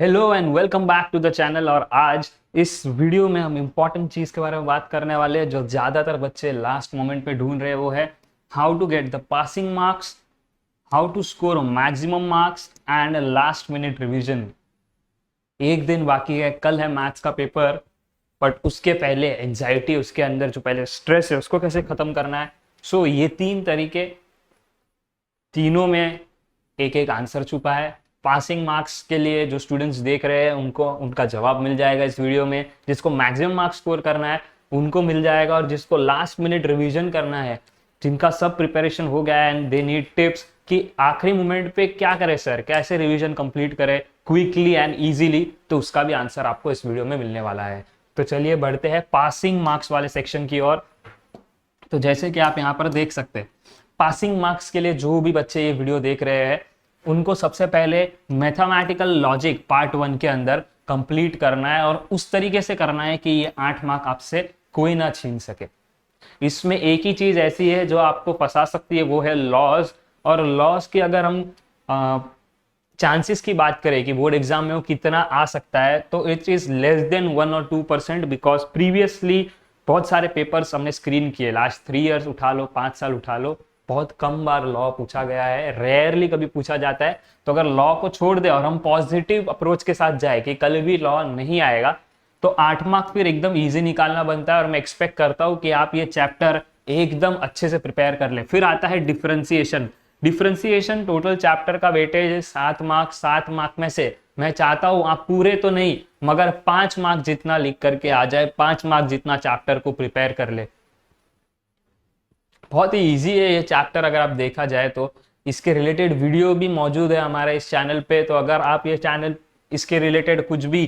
Hello and welcome back to the channel. और आज इस वीडियो में हम इम्पॉर्टेंट चीज के बारे में बात करने वाले हैं जो ज्यादातर बच्चे लास्ट मोमेंट पे ढूंढ रहे हैं। वो है how to get the passing marks, how to score maximum marks and last minute revision. एक दिन बाकी है, कल है मैथ्स का पेपर, बट उसके पहले एंजाइटी, उसके अंदर जो पहले स्ट्रेस है उसको कैसे खत्म करना है। सो ये तीन तरीके, तीनों में एक एक आंसर छुपा है। पासिंग मार्क्स के लिए जो स्टूडेंट्स देख रहे हैं उनको उनका जवाब मिल जाएगा इस वीडियो में। जिसको मैक्सिमम मार्क्स स्कोर करना है उनको मिल जाएगा, और जिसको लास्ट मिनट रिवीजन करना है, जिनका सब प्रिपरेशन हो गया है एंड दे नीड टिप्स कि आखिरी मोमेंट पे क्या करें सर, कैसे रिवीजन कंप्लीट करें क्विकली एंड इजीली, तो उसका भी आंसर आपको इस वीडियो में मिलने वाला है। तो चलिए बढ़ते हैं पासिंग मार्क्स वाले सेक्शन की ओर। तो जैसे कि आप यहाँ पर देख सकते हैं, पासिंग मार्क्स के लिए जो भी बच्चे ये वीडियो देख रहे हैं उनको सबसे पहले मैथमेटिकल लॉजिक पार्ट 1 के अंदर कंप्लीट करना है, और उस तरीके से करना है कि ये 8 मार्क आपसे कोई ना छीन सके। इसमें एक ही चीज ऐसी है जो आपको फंसा सकती है, वो है लॉज। और लॉज की अगर हम चांसेस की बात करें कि बोर्ड एग्जाम में वो कितना आ सकता है, तो इट इज लेस देन 1 और 2%, बिकॉज प्रीवियसली बहुत सारे पेपर्स हमने स्क्रीन किए, लास्ट 3 इयर्स उठा लो, 5 साल उठा लो, बहुत कम बार लॉ पूछा गया है, रेयरली कभी पूछा जाता है। तो अगर लॉ को छोड़ दे और हम पॉजिटिव अप्रोच के साथ जाए कि कल भी लॉ नहीं आएगा, तो 8 मार्क फिर एकदम इजी निकालना बनता है। और मैं एक्सपेक्ट करता हूं कि आप ये चैप्टर एकदम अच्छे से प्रिपेयर कर ले। फिर आता है डिफरेंशिएशन। डिफरेंशिएशन टोटल चैप्टर का वेटेज है 7 मार्क। 7 मार्क में से मैं चाहता हूं आप पूरे तो नहीं मगर 5 मार्क जितना लिख करके आ जाए, 5 मार्क जितना चैप्टर को प्रिपेयर कर ले। बहुत ही इजी है ये चैप्टर, अगर आप देखा जाए तो इसके रिलेटेड वीडियो भी मौजूद है हमारे इस चैनल पे। तो अगर आप ये चैनल इसके रिलेटेड कुछ भी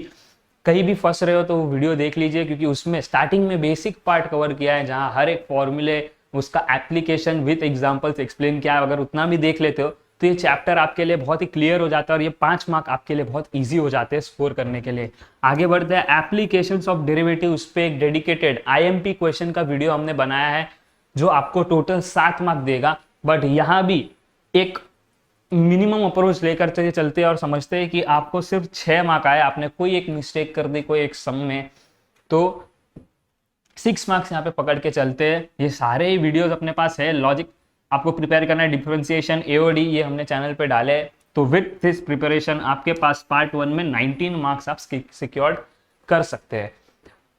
कहीं भी फंस रहे हो तो वो वीडियो देख लीजिए, क्योंकि उसमें स्टार्टिंग में बेसिक पार्ट कवर किया है, जहां हर एक फॉर्मूले, उसका एप्लीकेशन विद एग्जांपल्स एक्सप्लेन किया है। अगर उतना भी देख लेते हो तो ये चैप्टर आपके लिए बहुत ही क्लियर हो जाता है, और ये 5 मार्क आपके लिए बहुत ईजी हो जाते हैं स्कोर करने के लिए। आगे बढ़ते हैं, एप्लीकेशंस ऑफ डेरिवेटिव, उस पर एक डेडिकेटेड आईएमपी क्वेश्चन का वीडियो हमने बनाया है जो आपको टोटल 7 मार्क देगा। बट यहां भी एक मिनिमम अप्रोच लेकर चलते हैं और समझते हैं कि आपको सिर्फ 6 मार्क आए, आपने कोई एक मिस्टेक कर दी कोई एक सम में, तो 6 मार्क्स यहाँ पे पकड़ के चलते हैं। ये सारे वीडियोस अपने पास है। लॉजिक आपको प्रिपेयर करना है, डिफरेंशिएशन, एओडी, ये हमने चैनल पे डाले हैं। तो विथ दिस प्रिपरेशन आपके पास पार्ट 1 में 19 मार्क्स आप सिक्योर्ड कर सकते हैं।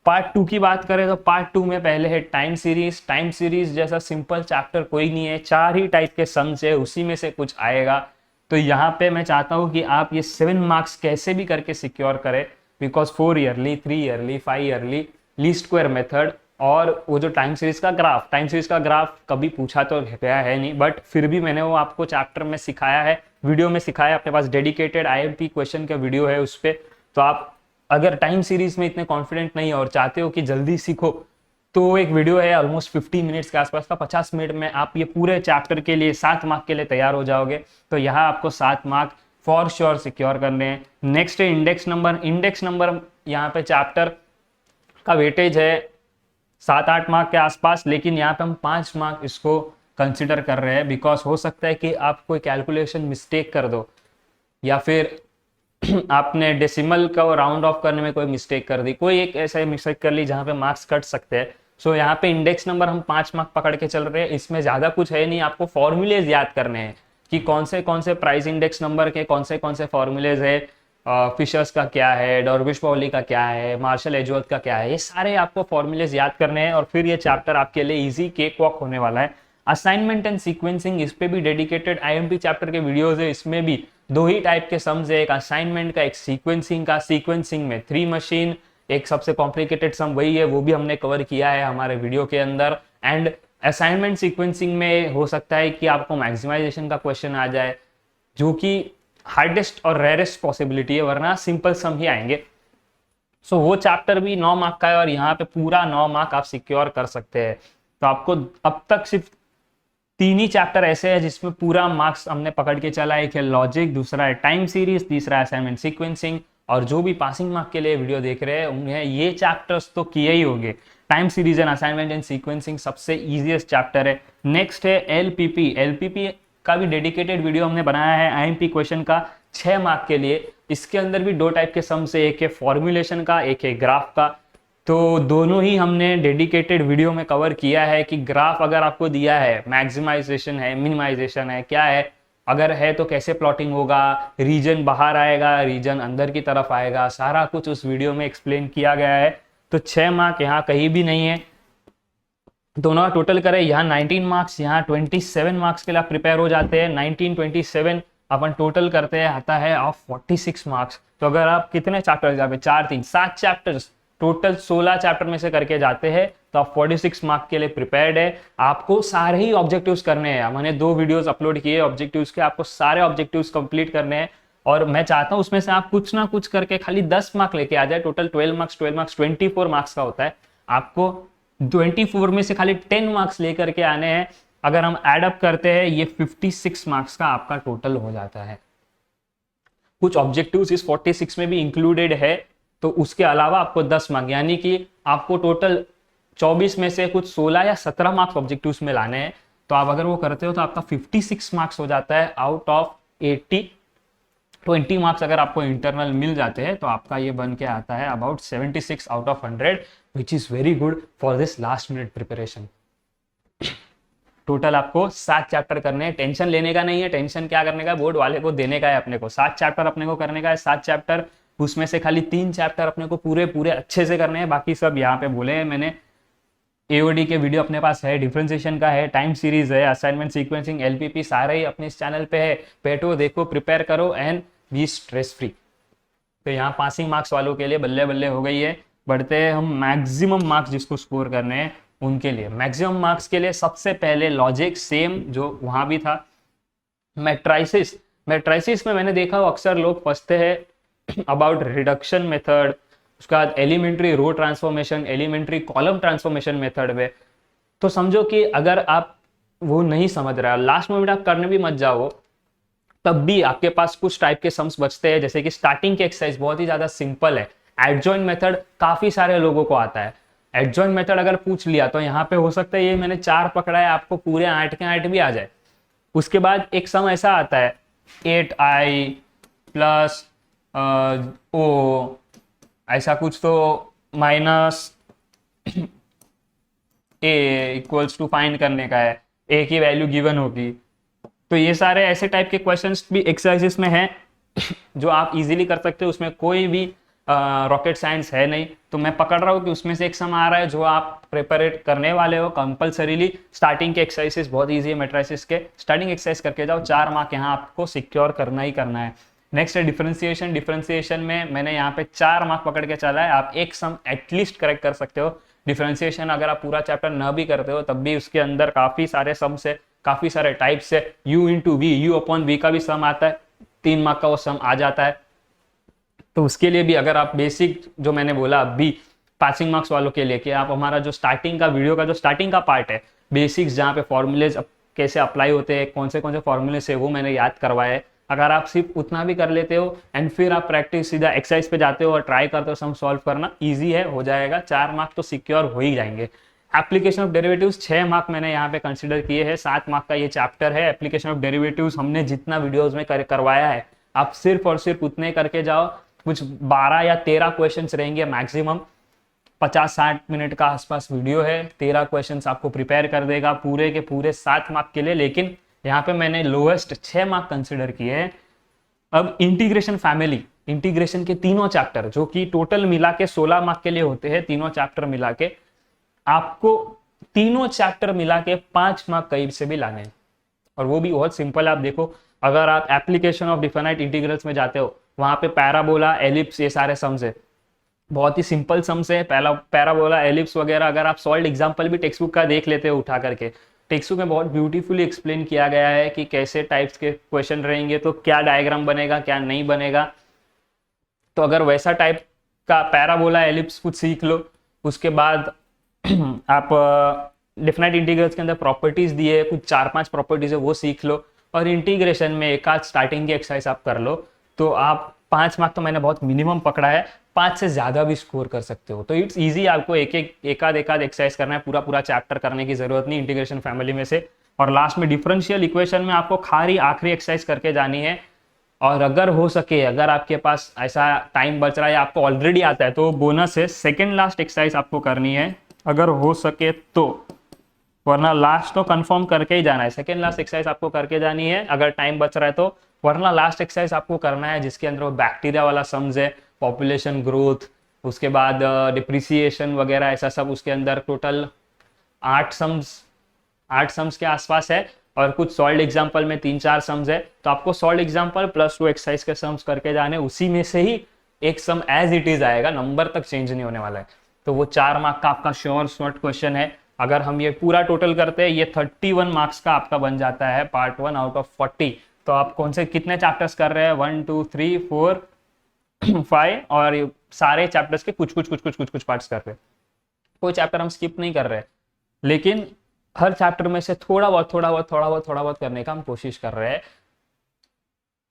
पार्ट 2 की बात करें तो पार्ट 2 में पहले है टाइम सीरीज। टाइम सीरीज जैसा सिंपल चैप्टर कोई नहीं है, 4 ही टाइप के सम्स है, उसी में से कुछ आएगा। तो यहाँ पे मैं चाहता हूँ कि आप ये 7 मार्क्स कैसे भी करके सिक्योर करें, because 4 yearly, 3 yearly, 5 yearly, least square method, और वो जो टाइम सीरीज का ग्राफ, टाइम सीरीज का ग्राफ कभी पूछा तो गया है नहीं, बट फिर भी मैंने वो आपको चैप्टर में सिखाया है, वीडियो में सिखाया। अपने पास डेडिकेटेड आईएमपी क्वेश्चन का वीडियो है उस पर। तो आप अगर टाइम सीरीज में इतने कॉन्फिडेंट नहीं हो और चाहते हो कि जल्दी सीखो, तो एक वीडियो है ऑलमोस्ट 50 मिनट्स के आसपास का, 50 मिनट में आप ये पूरे चैप्टर के लिए 7 मार्क के लिए तैयार हो जाओगे। तो यहाँ आपको 7 मार्क फॉर श्योर सिक्योर करने हैं। नेक्स्ट है इंडेक्स नंबर। इंडेक्स नंबर यहाँ पे चैप्टर का वेटेज है 7-8 मार्क के आसपास, लेकिन यहाँ पे हम 5 मार्क इसको कंसिडर कर रहे हैं, बिकॉज हो सकता है कि आप कोई कैलकुलेशन मिस्टेक कर दो, या फिर आपने डेसिमल का राउंड ऑफ करने में कोई मिस्टेक कर दी, कोई एक ऐसा मिस्टेक कर ली जहां पे मार्क्स कट सकते हैं। सो यहाँ पे इंडेक्स नंबर हम 5 मार्क पकड़ के चल रहे हैं। इसमें ज्यादा कुछ है नहीं, आपको फॉर्मूलेज याद करने हैं कि कौन से प्राइस इंडेक्स नंबर के कौन से फॉर्मूलेज है, फिशर्स का क्या है, डॉर्विश पाउली का क्या है, मार्शल एजवर्थ का क्या है, ये सारे आपको फॉर्मूलेज याद करने हैं, और फिर ये चैप्टर आपके लिए इजी केक वॉक होने वाला है। असाइनमेंट एंड सीक्वेंसिंग, इस पे भी डेडिकेटेड आईएमपी चैप्टर के वीडियोस है। इसमें भी 2 ही टाइप के सम्स है, एक असाइनमेंट का, एक सीक्वेंसिंग का। सीक्वेंसिंग में 3 मशीन, एक सबसे कॉम्प्लिकेटेड सम वही है, वो भी हमने कवर किया है हमारे वीडियो के अंदर। एंड असाइनमेंट सीक्वेंसिंग में हो सकता है कि आपको मैक्सिमाइजेशन का क्वेश्चन आ जाए, जो कि हार्डेस्ट और रेयरेस्ट पॉसिबिलिटी है, वरना सिंपल सम ही आएंगे। सो वो चैप्टर भी 9 मार्क का है, और यहाँ पे पूरा 9 मार्क आप सिक्योर कर सकते हैं। तो आपको अब तक सिर्फ 3 ही चैप्टर ऐसे हैं जिसमें पूरा मार्क्स हमने पकड़ के चला। एक है लॉजिक, दूसरा है टाइम सीरीज, तीसरा है असाइनमेंट सीक्वेंसिंग। और जो भी पासिंग मार्क के लिए वीडियो देख रहे हैं उन्हें ये चैप्टर्स तो किए ही होंगे। Time series and assignment and sequencing सबसे इजीएस्ट चैप्टर है। नेक्स्ट है एलपीपी। एलपीपी का भी डेडिकेटेड वीडियो हमने बनाया है आईएमपी क्वेश्चन का, 6 मार्क के लिए। इसके अंदर भी 2 टाइप के सम्स है, एक है फॉर्मुलेशन का, एक है ग्राफ का। तो दोनों ही हमने डेडिकेटेड वीडियो में कवर किया है कि ग्राफ अगर आपको दिया है, मैक्सिमाइजेशन है, मिनिमाइजेशन है, क्या है, अगर है तो कैसे प्लॉटिंग होगा, रीजन बाहर आएगा, रीजन अंदर की तरफ आएगा, सारा कुछ उस वीडियो में एक्सप्लेन किया गया है। तो 6 मार्क यहाँ कहीं भी नहीं है। दोनों का टोटल करें, यहाँ 19 मार्क्स, यहाँ 27 मार्क्स के लिए आप प्रिपेयर हो जाते हैं। 19 27 अपन टोटल करते हैं, आता है ऑफ 46 मार्क्स। तो अगर आप कितने चैप्टर्स यहाँ पे 4 3 7 चैप्टर्स, टोटल 16 चैप्टर में से करके जाते हैं तो आप 46 मार्क के लिए प्रिपेयर्ड है। आपको सारे ही ऑब्जेक्टिव्स करने हैं। मैंने 2 वीडियोस अपलोड किए ऑब्जेक्टिव्स के, आपको सारे ऑब्जेक्टिव्स कंप्लीट करने हैं। और मैं चाहता हूं उसमें से आप कुछ ना कुछ करके खाली 10 मार्क लेके आ जाए। टोटल 12 मार्क्स 24 मार्क्स का होता है। आपको 24 में से खाली 10 मार्क्स लेकर के आने हैं। अगर हम एड अप करते हैं, ये 56 मार्क्स का आपका टोटल हो जाता है। कुछ ऑब्जेक्टिव्स इस 46 में भी इंक्लूडेड है, तो उसके अलावा आपको 10 मार्क्स, यानी कि आपको टोटल 24 में से कुछ 16 या 17 मार्क्स ऑब्जेक्टिव्स में लाने हैं। तो आप अगर वो करते हो तो आपका 56 मार्क्स हो जाता है आउट ऑफ 80। 20 मार्क्स अगर आपको इंटरनल मिल जाते हैं तो आपका ये बन के आता है about 76 out of 100, which is very good for this last minute preparation. Total आपको 7 चैप्टर करने हैं। टेंशन लेने का नहीं है, टेंशन क्या करने का, बोर्ड वाले को देने का है अपने को। 7 चैप्टर अपने को करने का है, 7 चैप्टर, उसमें से खाली 3 चैप्टर अपने को पूरे पूरे अच्छे से करने हैं। बाकी सब यहाँ पे बोले हैं मैंने। एओडी के वीडियो अपने पास है, डिफरेंशिएशन का है, टाइम सीरीज है, असाइनमेंट सीक्वेंसिंग, एलपीपी, सारे ही अपने इस चैनल पे है। बैठो, देखो, प्रिपेयर करो एंड बी स्ट्रेस फ्री। तो यहाँ पासिंग मार्क्स वालों के लिए बल्ले बल्ले हो गई है। बढ़ते हैं हम मैक्सिमम मार्क्स जिसको स्कोर करने हैं उनके लिए। मैक्सिमम मार्क्स के लिए सबसे पहले लॉजिक, सेम जो वहां भी था। मैट्राइसिस, मैट्राइसिस में मैंने देखा अक्सर लोग फंसते हैं अबाउट रिडक्शन मेथड, उसके बाद elementary row transformation, elementary column transformation method में। तो समझो कि अगर आप वो नहीं समझ रहे, लास्ट मोमेंट आप करने भी मत जाओ, तब भी आपके पास कुछ टाइप के सम्स बचते हैं। जैसे कि स्टार्टिंग की एक्सरसाइज बहुत ही ज्यादा सिंपल है। एडजॉइंट मेथड काफी सारे लोगों को आता है। एडजॉइंट मेथड अगर पूछ लिया तो यहाँ पे हो सकता है ये मैंने 4 पकड़ा है, आपको पूरे 8 के 8 भी आ जाए। उसके बाद एक सम ऐसा आता है 8i प्लस ओ ऐसा कुछ, तो minus A equals to find करने का है, ए की वैल्यू गिवन होगी। तो ये सारे ऐसे टाइप के क्वेश्चंस भी एक्सरसाइजेस में हैं जो आप इजीली कर सकते हो। उसमें कोई भी रॉकेट साइंस है नहीं। तो मैं पकड़ रहा हूँ कि उसमें से एक सम आ रहा है जो आप प्रिपेरेट करने वाले हो कंपल्सरीली। स्टार्टिंग के एक्सरसाइजेस बहुत ईजी है मैट्रिसेस के, स्टार्टिंग एक्सरसाइज करके जाओ। 4 मार्क यहाँ आपको सिक्योर करना ही करना है। नेक्स्ट है डिफरेंशिएशन। डिफरेंशिएशन में मैंने यहाँ पे 4 मार्क पकड़ के चला है। आप एक सम एटलीस्ट करेक्ट कर सकते हो। डिफरेंशिएशन अगर आप पूरा चैप्टर न भी करते हो तब भी उसके अंदर काफी सारे सम्स है, काफी सारे टाइप्स है। u into V, U upon V का भी सम आता है, 3 मार्क का वो सम आ जाता है। तो उसके लिए भी अगर आप बेसिक जो मैंने बोला अभी पासिंग मार्क्स वालों के लिए कि आप हमारा जो स्टार्टिंग का वीडियो का जो स्टार्टिंग का पार्ट है, बेसिक्स जहाँ पे फॉर्मूलेज कैसे अप्लाई होते हैं, कौन से फॉर्मूलेज है, वो मैंने याद करवाया है। अगर आप सिर्फ उतना भी कर लेते हो एंड फिर आप प्रैक्टिस सीधा एक्सरसाइज पे जाते हो और ट्राई करते हो सम सॉल्व करना, ईजी है, हो जाएगा। 4 मार्क तो सिक्योर हो ही जाएंगे। एप्लीकेशन ऑफ डेरिवेटिव्स 6 मार्क मैंने यहाँ पे कंसिडर किए हैं। 7 मार्क का ये चैप्टर है। एप्लीकेशन ऑफ डेरिवेटिव्स हमने जितना वीडियोस में करवाया है, आप सिर्फ और सिर्फ उतने करके जाओ। कुछ 12 या 13 क्वेश्चंस रहेंगे मैक्सिमम। 50-60 मिनट का आसपास वीडियो है। 13 क्वेश्चंस आपको प्रिपेयर कर देगा पूरे के पूरे 7 मार्क के लिए। लेकिन यहाँ पे मैंने लोएस्ट 6 मार्क कंसिडर किए हैं। अब इंटीग्रेशन फैमिली, इंटीग्रेशन के तीनों चैप्टर जो कि टोटल मिला के 16 मार्क के लिए होते हैं, तीनों चैप्टर मिला के आपको तीनों चैप्टर मिला के 5 मार्क कहीं से भी लाने हैं। और वो भी बहुत सिंपल। आप देखो, अगर आप एप्लीकेशन ऑफ डिफाइनाइट इंटीग्रल्स में जाते हो, वहां पे पैराबोला, एलिप्स, ये सारे सम्स है, बहुत ही सिंपल सम्स है। पैराबोला, एलिप्स वगैरह अगर आप सॉल्व एग्जांपल भी टेक्स्ट बुक का देख लेते हो उठा करके, टेक्स्ट बुक में बहुत ब्यूटीफुली एक्सप्लेन किया गया है कि कैसे टाइप्स के क्वेश्चन रहेंगे, तो क्या डायग्राम बनेगा, क्या नहीं बनेगा। तो अगर वैसा टाइप का पैराबोला, एलिप्स कुछ सीख लो। उसके बाद आप डिफाइनाइट इंटीग्रल्स के अंदर प्रॉपर्टीज दिए, कुछ 4-5 प्रॉपर्टीज है, वो सीख लो। और इंटीग्रेशन में एक आध स्टार्टिंग की एक्सरसाइज आप कर लो, तो आप 5 मार्क तो मैंने बहुत मिनिमम पकड़ा है, 5 से ज्यादा भी स्कोर कर सकते हो। तो इट्स इजी। आपको एक आध एक्सरसाइज करना है, पूरा चैप्टर करने की जरूरत नहीं इंटीग्रेशन फैमिली में से। और लास्ट में डिफरेंशियल इक्वेशन में आपको खाली आखिरी एक्सरसाइज करके जानी है। और अगर हो सके, अगर आपके पास ऐसा टाइम बच रहा है या आपको ऑलरेडी आता है तो बोनस है, सेकेंड लास्ट एक्सरसाइज आपको करनी है अगर हो सके तो, वरना लास्ट तो कंफर्म करके ही जाना है। सेकेंड लास्ट एक्सरसाइज आपको करके जानी है अगर टाइम बच रहा है तो, वरना लास्ट एक्सरसाइज आपको करना है जिसके अंदर वो बैक्टीरिया वाला सम्स है, पॉपुलेशन ग्रोथ, उसके बाद डिप्रिसिएशन वगैरह ऐसा सब उसके अंदर टोटल 8 सम्स के आसपास है, और कुछ सॉल्ड एग्जाम्पल में 3-4 सम्स है। तो आपको सॉल्ड एग्जाम्पल प्लस 2 एक्सरसाइज के सम्स करके जाने, उसी में से ही एक सम एज इट इज आएगा, नंबर तक चेंज नहीं होने वाला है। तो वो 4 मार्क का आपका श्योर शॉर्ट क्वेश्चन है। अगर हम ये पूरा टोटल करते हैं ये 31 मार्क्स का आपका बन जाता है पार्ट 1 आउट ऑफ 40। तो आप कौन से कितने चैप्टर्स कर रहे हैं, 1 2 3 4 5, और सारे चैप्टर्स के कुछ पार्ट्स कर रहे हैं, कोई चैप्टर हम स्किप नहीं कर रहे हैं, लेकिन हर चैप्टर में से थोड़ा बहुत करने का हम कोशिश कर रहे हैं,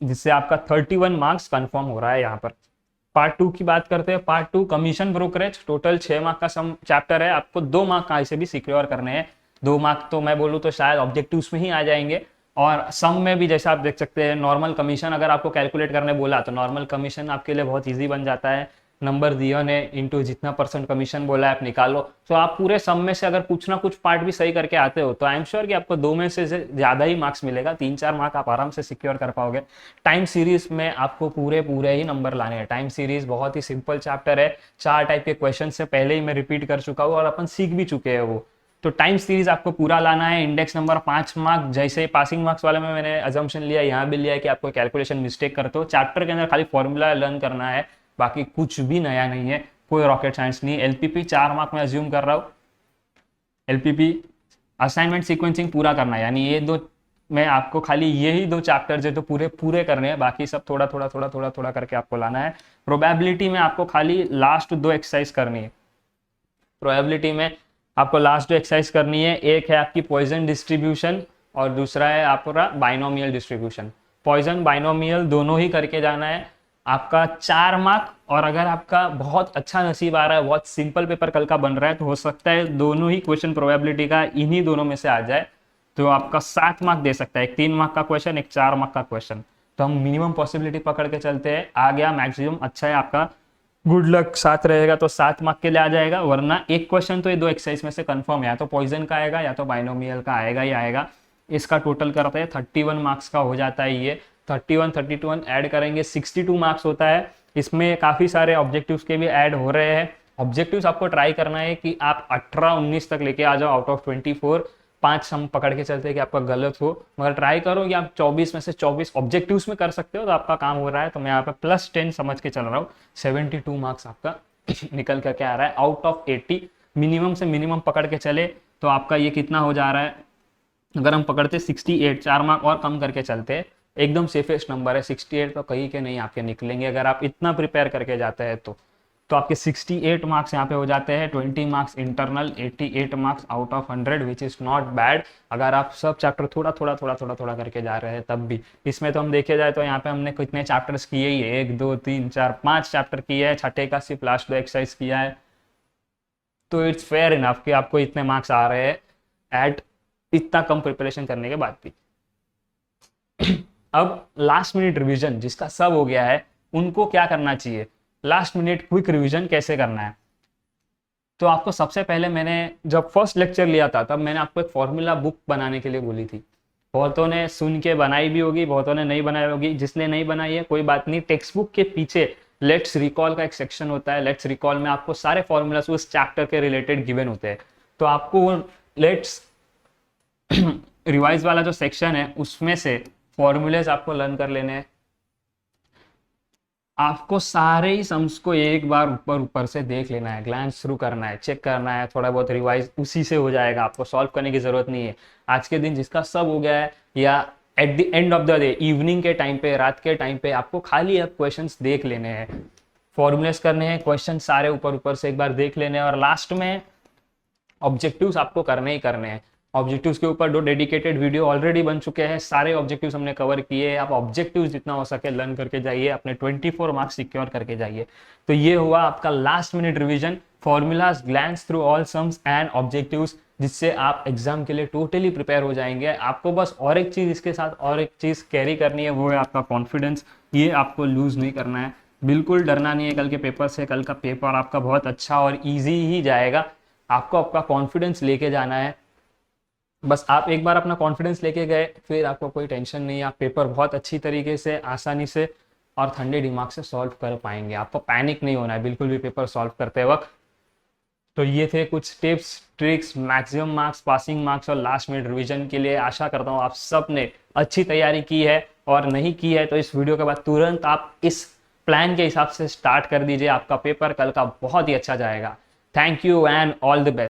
जिससे आपका 31 मार्क्स कंफर्म हो रहा है यहाँ पर। पार्ट 2 की बात करते हैं। Part 2 commission brokerage, total 6 mark का सम चैप्टर है, आपको 2 मार्क का ऐसे भी सिक्योर करने हैं। 2 मार्क तो मैं बोलूँ तो शायद ऑब्जेक्टिव्स में ही आ जाएंगे, और सम में भी जैसा आप देख सकते हैं नॉर्मल कमीशन अगर आपको कैलकुलेट करने बोला तो नॉर्मल कमीशन आपके लिए बहुत ईजी बन जाता है, नंबर दिया ने इंटू जितना % कमीशन बोला है आप निकालो। तो आप पूरे सम में से अगर कुछ ना कुछ पार्ट भी सही करके आते हो तो आई एम श्योर कि आपको 2 में से ज़्यादा ही मार्क्स मिलेगा, 3-4 मार्क आप आराम से सिक्योर कर पाओगे। टाइम सीरीज में आपको पूरे ही नंबर लाने हैं। टाइम सीरीज बहुत ही सिंपल चैप्टर है, 4 टाइप के क्वेश्चन से पहले ही मैं रिपीट कर चुका हूँ और अपन सीख भी चुके हैं वो। तो टाइम सीरीज आपको पूरा लाना है। इंडेक्स नंबर 5 मार्क, जैसे पासिंग मार्क्स वाले में मैंने अजम्पशन लिया, यहाँ भी लिया है कि आपको कैलकुलेशन मिस्टेक करते हो, चैप्टर के अंदर खाली फॉर्मूला लर्न करना है, बाकी कुछ भी नया नहीं है, कोई रॉकेट साइंस नहीं। एलपीपी 4 मार्क में अज्यूम कर रहा हूँ, एलपीपी असाइनमेंट सीक्वेंसिंग पूरा करना है, यानी ये 2 मैं आपको खाली यही 2 चैप्टर जो तो पूरे करने हैं, बाकी सब थोड़ा करके आपको लाना है। प्रोबेबिलिटी में आपको खाली लास्ट 2 एक्सरसाइज करनी है। प्रोबेबिलिटी में आपको लास्ट 2 एक्सरसाइज करनी है, एक है आपकी पॉइजन डिस्ट्रीब्यूशन और दूसरा है आपका बाइनोमियल डिस्ट्रीब्यूशन। पॉइजन बाइनोमियल दोनों ही करके जाना है, आपका 4 मार्क। और अगर आपका बहुत अच्छा नसीब आ रहा है, बहुत सिंपल पेपर कल का बन रहा है, तो हो सकता है दोनों ही क्वेश्चन प्रोबेबिलिटी का इन्हीं दोनों में से आ जाए, तो आपका 7 मार्क दे सकता है, एक 3 मार्क का क्वेश्चन, एक 4 मार्क का क्वेश्चन। तो हम मिनिमम पॉसिबिलिटी पकड़ के चलते हैं, आ गया मैक्सिमम अच्छा है आपका, गुड लक साथ रहेगा तो 7 मार्क के लिए आ जाएगा, वरना एक क्वेश्चन तो ये 2 एक्सरसाइज में से कंफर्म है, या तो पॉइजन का आएगा या तो बाइनोमियल का आएगा ही आएगा। इसका टोटल करते हैं 31 मार्क्स का हो जाता है ये। 31 ऐड करेंगे 62 मार्क्स होता है। इसमें काफ़ी सारे ऑब्जेक्टिव्स के भी ऐड हो रहे हैं। ऑब्जेक्टिव्स आपको ट्राई करना है कि आप 18-19 तक लेके आ जाओ आउट ऑफ 24। 5 हम पकड़ के चलते हैं कि आपका गलत हो, मगर ट्राई करो कि आप 24 में से 24 ऑब्जेक्टिव्स में कर सकते हो तो आपका काम हो रहा है। तो मैं यहाँ पे +10 समझ के चल रहा हूँ, 72 मार्क्स आपका निकल करके आ रहा है आउट ऑफ 80। मिनिमम से मिनिमम पकड़ के चले तो आपका ये कितना हो जा रहा है, अगर हम पकड़ते 68, 4 मार्क और कम करके चलते, एकदम सेफेस्ट नंबर है 68, तो कहीं के नहीं आपके निकलेंगे अगर आप इतना प्रिपेयर करके जाते हैं तो आपके 68 मार्क्स यहाँ पे हो जाते हैं। 20 marks internal, 88 marks out of 100 which is not bad. अगर आप सब चैप्टर थोड़ा करके जा रहे हैं तब भी। इसमें तो हम देखे जाए तो यहाँ पे हमने कितने चैप्टर्स किए ही है, 1 2 3 4 5 चैप्टर किए हैं, छठे का सिर्फ लास्ट 2 एक्सरसाइज किया है, तो इट्स फेयर इनफ कि आपको इतने मार्क्स आ रहे हैं एट इतना कम प्रिपरेशन करने के बाद भी। अब लास्ट मिनट रिवीजन जिसका सब हो गया है, उनको क्या करना चाहिए, लास्ट मिनट क्विक रिवीजन कैसे करना है। तो आपको सबसे पहले, मैंने जब फर्स्ट लेक्चर लिया था तब मैंने आपको एक फॉर्मूला बुक बनाने के लिए बोली थी। बहुतों ने सुन के बनाई भी होगी, बहुतों ने नहीं बनाई होगी। जिसने नहीं बनाई है कोई बात नहीं, टेक्स्ट बुक के पीछे लेट्स रिकॉल का एक सेक्शन होता है। लेट्स रिकॉल में आपको सारे फॉर्मूलाज उस चैप्टर के रिलेटेड गिवन होते हैं, तो आपको लेट्स रिवाइज वाला जो सेक्शन है उसमें से फॉर्मूलेज आपको लर्न कर लेने हैं। आपको सारे ही सम्स को एक बार ऊपर से देख लेना है, ग्लैंस थ्रू करना है, चेक करना है, थोड़ा बहुत रिवाइज उसी से हो जाएगा, आपको सॉल्व करने की जरूरत नहीं है। आज के दिन जिसका सब हो गया है, या at the end of the day evening के टाइम पे, रात के टाइम पे आपको खाली अब क्वेश्चंस देख लेने हैं, फॉर्मुलेस करने हैं, क्वेश्चन सारे ऊपर से एक बार देख लेने हैं, और लास्ट में ऑब्जेक्टिव्स आपको करने ही करने हैं। ऑब्जेक्टिव्स के ऊपर 2 डेडिकेटेड वीडियो ऑलरेडी बन चुके हैं, सारे ऑब्जेक्टिव्स हमने कवर किए। आप ऑब्जेक्टिव्स जितना हो सके लर्न करके जाइए, अपने 24 मार्क्स सिक्योर करके जाइए। तो ये हुआ आपका last minute revision, formulas, glance through all sums and objectives. जिससे आप एग्जाम के लिए टोटली प्रिपेयर हो जाएंगे। आपको बस और एक चीज़ इसके साथ और एक चीज़ कैरी करनी है, वो है आपका कॉन्फिडेंस। ये आपको लूज़ नहीं करना है, बिल्कुल डरना नहीं है कल के पेपर से। कल का पेपर आपका बहुत अच्छा और ईजी ही जाएगा। आपको आपका कॉन्फिडेंस लेके जाना है। बस आप एक बार अपना कॉन्फिडेंस लेके गए, फिर आपको कोई टेंशन नहीं है। आप पेपर बहुत अच्छी तरीके से, आसानी से और ठंडे दिमाग से सॉल्व कर पाएंगे। आपको पैनिक नहीं होना है बिल्कुल भी पेपर सॉल्व करते वक्त। तो ये थे कुछ tips tricks maximum marks, passing marks और लास्ट मिनट रिवीजन के लिए। आशा करता हूँ आप सब ने अच्छी तैयारी की है, और नहीं की है तो इस वीडियो के बाद तुरंत आप इस प्लान के हिसाब से स्टार्ट कर दीजिए। आपका पेपर कल का बहुत ही अच्छा जाएगा। Thank you and all the best.